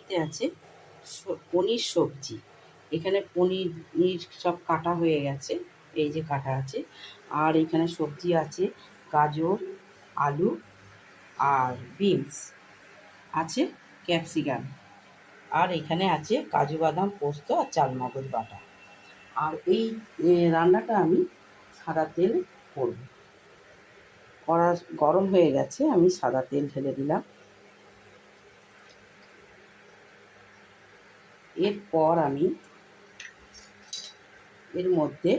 কড়াইতে আছে পনির সবজি। এখানে পনির সব কাটা হয়ে গেছে, এই যে কাটা আছে। আর এখানে সবজি আছে গাজর, আলু আর বিনস আছে, ক্যাপসিকাম। আর এখানে আছে কাজু বাদাম, পোস্ত আর চালমগজ বাটা। আর এই রান্নাটা আমি সাদা তেল করব। কড়া গরম হয়ে গেছে, আমি সাদা তেল ঢেলে দিলাম। এরপর আমি এর মধ্যে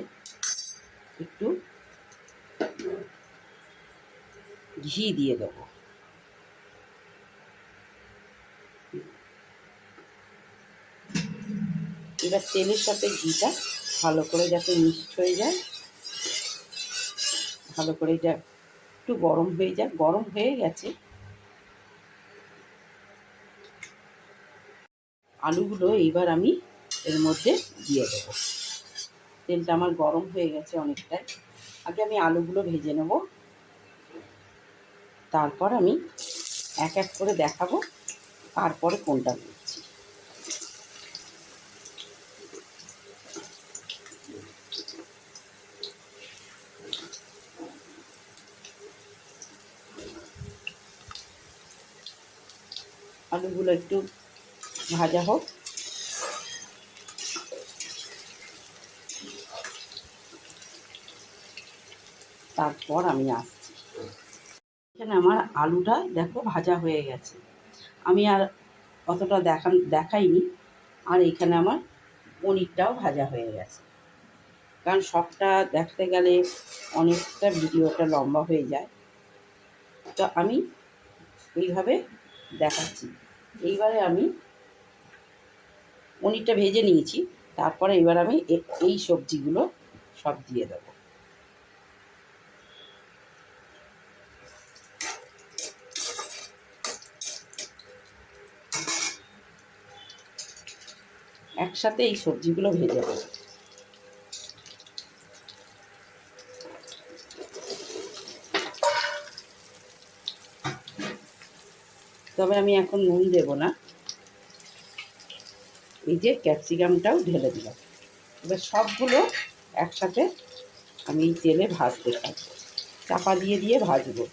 একটু ঘি দিয়ে দেবো। এবার তেলের সাথে ঘিটা ভালো করে যাতে মিক্সড হয়ে যায়, ভালো করে এটা একটু গরম হয়ে যায়। গরম হয়ে গেছে, আলুগুলো এইবার আমি এর মধ্যে দিয়ে দেবো। তেলটা আমার গরম হয়ে গেছে অনেকটাই। আগে আমি আলুগুলো ভেজে নেব, তারপর আমি এক এক করে দেখাবো তারপরে কোনটা দিচ্ছি। আলুগুলো একটু ভাজা হোক, তারপর আমি আসছি। এখানে আমার আলুটা দেখো ভাজা হয়ে গেছে। আমি আর অতটা দেখাইনি। আর এখানে আমার পনিরটাও ভাজা হয়ে গেছে, কারণ সবটা দেখতে গেলে অনেকটা ভিডিওটা লম্বা হয়ে যায়। তো আমি এইভাবে দেখাচ্ছি। এইবারে আমি পনিরটা ভেজে নিয়েছি, তারপরে এবার আমি এই সবজিগুলো সব দিয়ে দেবো। একসাথে এই সবজিগুলো ভেজে দেবো। তবে আমি এখন নুন দেব না। এই যে ক্যাপসিকামটাও ঢেলে দিলাম। এবার সবগুলো একসাথে আমি এই তেলে ভাজতে থাকবো, চাপা দিয়ে দিয়ে ভাজবো।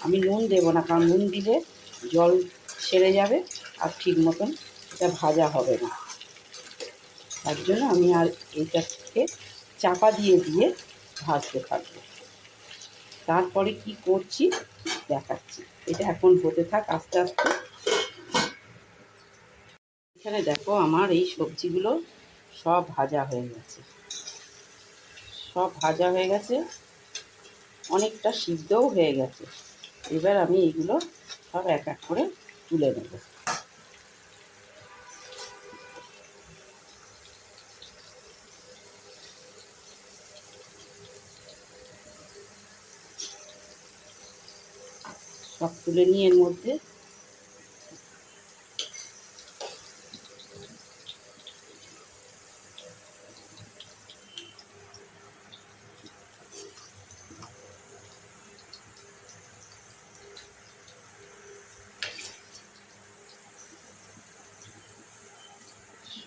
আমি নুন দেবো না, কারণ নুন দিলে জল ছেড়ে যাবে আর ঠিক মতন এটা ভাজা হবে না। তার জন্য আমি আর এইটাকে চাপা দিয়ে দিয়ে ভাজতে থাকবো। তারপরে কি করছি দেখাচ্ছি। এটা এখন হতে থাক আস্তে আস্তে। এখানে দেখো আমার এই সবজিগুলো সব ভাজা হয়ে গেছে, সব ভাজা হয়ে গেছে, অনেকটা সিদ্ধও হয়ে গেছে। এবার আমি এইগুলো সব এক এক করে তুলে নেব। সব তুলে নিয়ে এর মধ্যে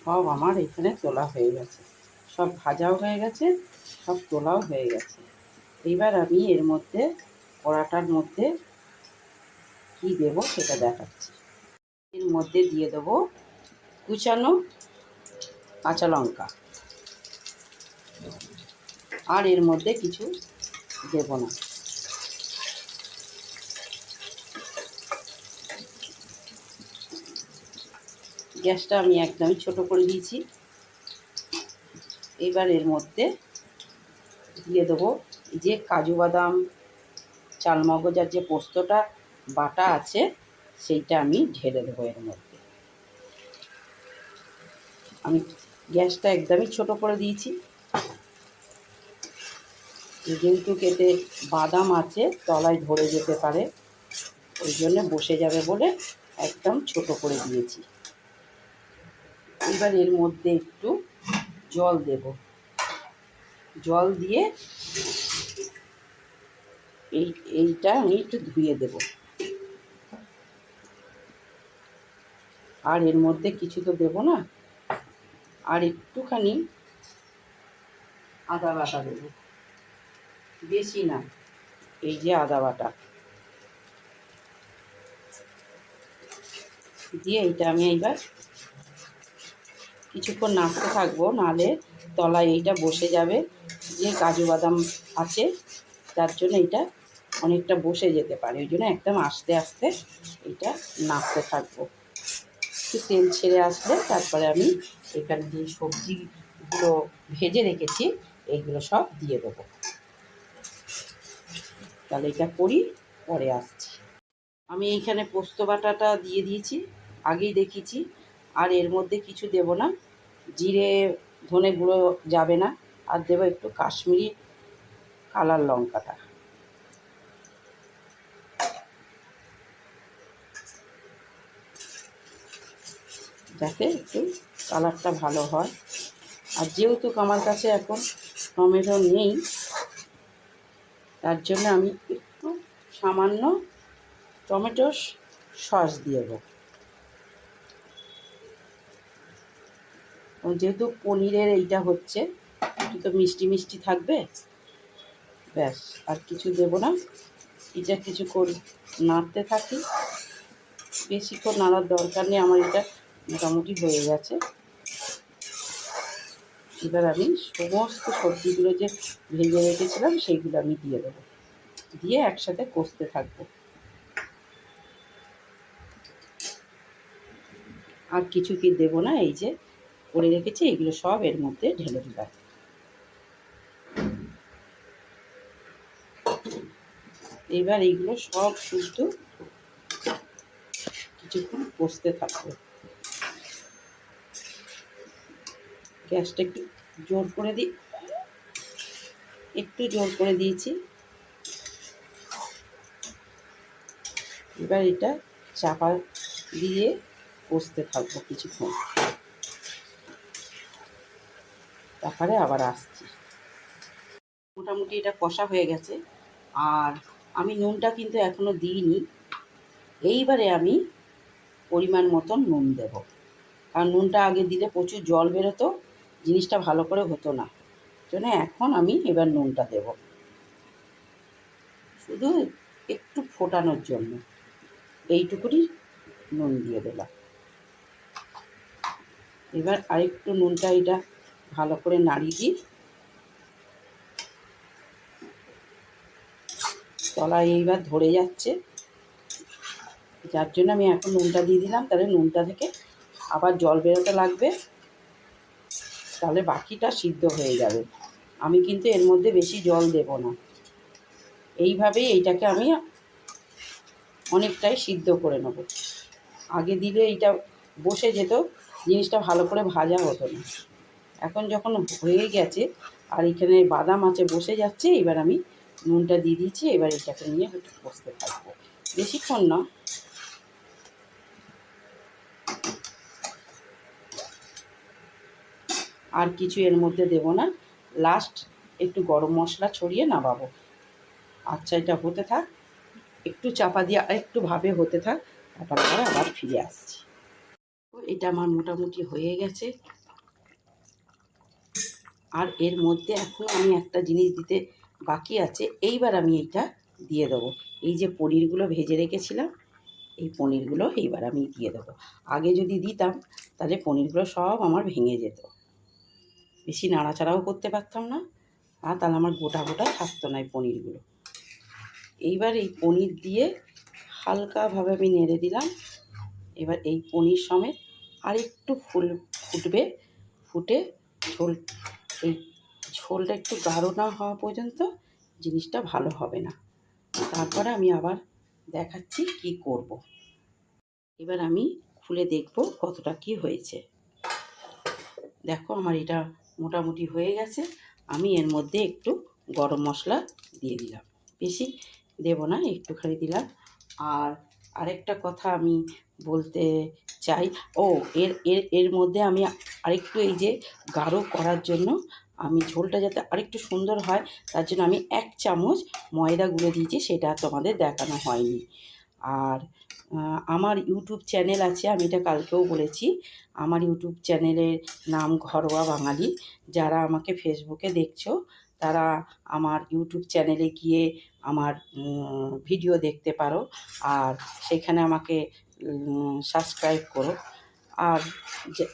সব আমার এখানে তোলা হয়ে গেছে, সব ভাজাও হয়ে গেছে, সব তোলাও হয়ে গেছে। এইবার আমি এর মধ্যে কড়াটার মধ্যে কি দেব সেটা দেখাচ্ছি। এর মধ্যে দিয়ে দেবো কুচানো কাঁচা লঙ্কা। আর এর মধ্যে কিছু দেব না। গ্যাসটা আমি একদমই ছোট করে দিয়েছি। এবার এর মধ্যে দিয়ে দেবো যে কাজু বাদাম, চালমগজ আর যে পোস্তটা বাটা আছে সেইটা আমি ঢেলে দেবো এর মধ্যে। আমি গ্যাসটা একদমই ছোট করে দিয়েছি, যেহেতু এতে বাদাম আছে তলায় ধরে যেতে পারে, ওই জন্য বসে যাবে বলে একদম ছোট করে দিয়েছি। এবার এর মধ্যে একটু জল দেব। জল দিয়ে এইটা আমি একটু ধুয়ে দেব। আর এর মধ্যে কিছু তো দেবো না, আর একটুখানি আদা বাটা দেবো, বেশি না, এই যে আদা বাটা দিয়ে এইটা আমি এইবার কিছুক্ষণ নাড়তে থাকবো, নাহলে তলায় এইটা বসে যাবে। যে কাজু বাদাম আছে তার জন্য এইটা অনেকটা বসে যেতে পারে, ওই জন্য একদম আস্তে আস্তে এইটা নাড়তে থাকবো। একটু তেল ছেড়ে আসলে তারপরে আমি এখানে যে সবজিগুলো ভেজে রেখেছি এইগুলো সব দিয়ে দেবো। তাহলে এটা করি, পরে আসছি। আমি এইখানে পোস্ত বাটাটা দিয়ে দিয়েছি, আগেই দেখিয়েছি। আর এর মধ্যে কিছু দেব না, জিরে ধনে গুঁড়ো যাবে না, আর দেবো একটু কাশ্মীরি কালার লঙ্কাটা। যাতে একটু কালারটা ভালো হয়। আর যেহেতু আমার কাছে এখন টমেটো নেই, তার জন্য আমি একটু সামান্য টমেটো সস দিয়ে দেবো। যেহেতু পনিরের এইটা হচ্ছে, একটু তো মিষ্টি মিষ্টি থাকবে, ব্যাস আর কিছু দেব না। এটা কিছু করে নাড়তে থাকি, বেশিক্ষণ নাড়ার দরকার নেই, আমার এটা মোটামুটি হয়ে গেছে। এবার আমি সমস্ত সবজিগুলো যে ভেজে রেখেছিলাম সেইগুলো আমি দিয়ে দেবো, দিয়ে একসাথে কষতে থাকবো। আর কিছু কি দেবো না, এই যে করে রেখেছি এগুলো সব এর মধ্যে ঢেলে দিলাম। এবার এইগুলো সব শুদ্ধ কিছুক্ষণ কষতে থাকবো। গ্যাসটা একটু জোর করে দিই, একটু জোর করে দিয়েছি। এবার এটা চাপা দিয়ে কষতে থাকবো কিছুক্ষণ, তারপরে আবার আসছি। মোটামুটি এটা কষা হয়ে গেছে, আর আমি নুনটা কিন্তু এখনও দিইনি। এইবারে আমি পরিমাণ মতন নুন দেব, কারণ নুনটা আগে দিলে প্রচুর জল বেরোতো, জিনিসটা ভালো করে হতো না, জন্য এখন আমি এবার নুনটা দেব, শুধু একটু ফোটানোর জন্য এইটুকুনি নুন দিয়ে দিলাম। এবার আরেকটু নুনটা এটা ভালো করে নাড়িয়ে দিই। তলায় এইবার ধরে যাচ্ছে, যার জন্য আমি এখন নুনটা দিয়ে দিলাম, তাহলে নুনটা থেকে আবার জল বেরোতে লাগবে, তাহলে বাকিটা সিদ্ধ হয়ে যাবে। আমি কিন্তু এর মধ্যে বেশি জল দেব না, এইভাবেই এইটাকে আমি অনেকটাই সিদ্ধ করে নেব। আগে দিলে এইটা বসে যেত, জিনিসটা ভালো করে ভাজা হতো না। এখন যখন হয়ে গেছে আর এখানে বাদাম আছে বসে যাচ্ছে, এবার আমি নুনটা দিয়ে দিচ্ছি। এবার এটাকে নিয়ে একটু কষতে থাকবো, বেশিক্ষণ না। আর কিছু এর মধ্যে দেব না, লাস্ট একটু গরম মশলা ছড়িয়ে নামাবো। আচ্ছা, এটা হতে থাক, একটু চাপা দিয়ে আর একটু ভাবে হতে থাক, তারপর আবার ফিরে আসছি। এটা আমার মোটামুটি হয়ে গেছে। আর এর মধ্যে এখনও আমি একটা জিনিস দিতে বাকি আছে, এইবার আমি এইটা দিয়ে দেবো। এই যে পনিরগুলো ভেজে রেখেছিলাম, এই পনিরগুলো এইবার আমি দিয়ে দেবো। আগে যদি দিতাম তাহলে পনিরগুলো সব আমার ভেঙে যেত, বেশি নাড়াচাড়াও করতে পারতাম না, আর তাহলে আমার গোটা গোটা থাকতো না এই পনিরগুলো। এইবার এই পনির দিয়ে হালকাভাবে আমি নেড়ে দিলাম। এবার এই পনির সমেত আর একটু ফুটবে, ফুটে ঝোল, এই ঝোলটা একটু গাঢ় না হওয়া পর্যন্ত জিনিসটা ভালো হবে না। তারপরে আমি আবার দেখাচ্ছি কি করব। এবার আমি খুলে দেখব কতটা কি হয়েছে। দেখো আমার এটা মোটামুটি হয়ে গেছে। আমি এর মধ্যে একটু গরম মশলা দিয়ে দিলাম, বেশি দেব না, একটুখানি দিলাম। আর আরেকটা কথা আমি বলতে চাই, এর এর এর মধ্যে আমি আরেকটু এই যে গাঢ় করার জন্য আমি ঝোলটা যাতে আরেকটু সুন্দর হয়, তার জন্য আমি 1 চামচ ময়দা গুঁড়ো দিয়েছি, সেটা তোমাদের দেখানো হয়নি। আর আমার ইউটিউব চ্যানেল আছে, আমি এটা কালকেও বলেছি। আমার ইউটিউব চ্যানেলের নাম ঘরোয়া বাঙালি। যারা আমাকে ফেসবুকে দেখছো তারা আমার ইউটিউব চ্যানেলে গিয়ে আমার ভিডিও দেখতে পারো, আর সেখানে আমাকে সাবস্ক্রাইব করো। আর যে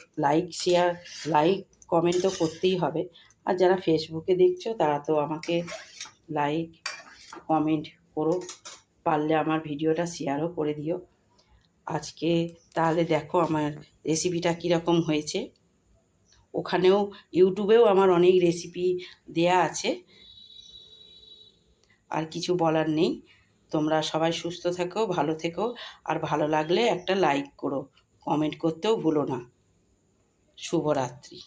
লাইক কমেন্ট তো করতেই হবে। আর যারা ফেসবুকে দেখছো তারা তো আমাকে লাইক কমেন্ট করো, পারলে আমার ভিডিওটা শেয়ারও করে দিও। আজকে তাহলে দেখো আমার রেসিপিটা কীরকম হয়েছে। ওখানেও ইউটিউবেও আমার অনেক রেসিপি দেয়া আছে। আর কিছু বলার নেই। তোমরা সবাই সুস্থ থেকো, ভালো থেকো, আর ভালো লাগলে একটা লাইক করো, কমেন্ট করতেও ভুলো না। শুভরাত্রি।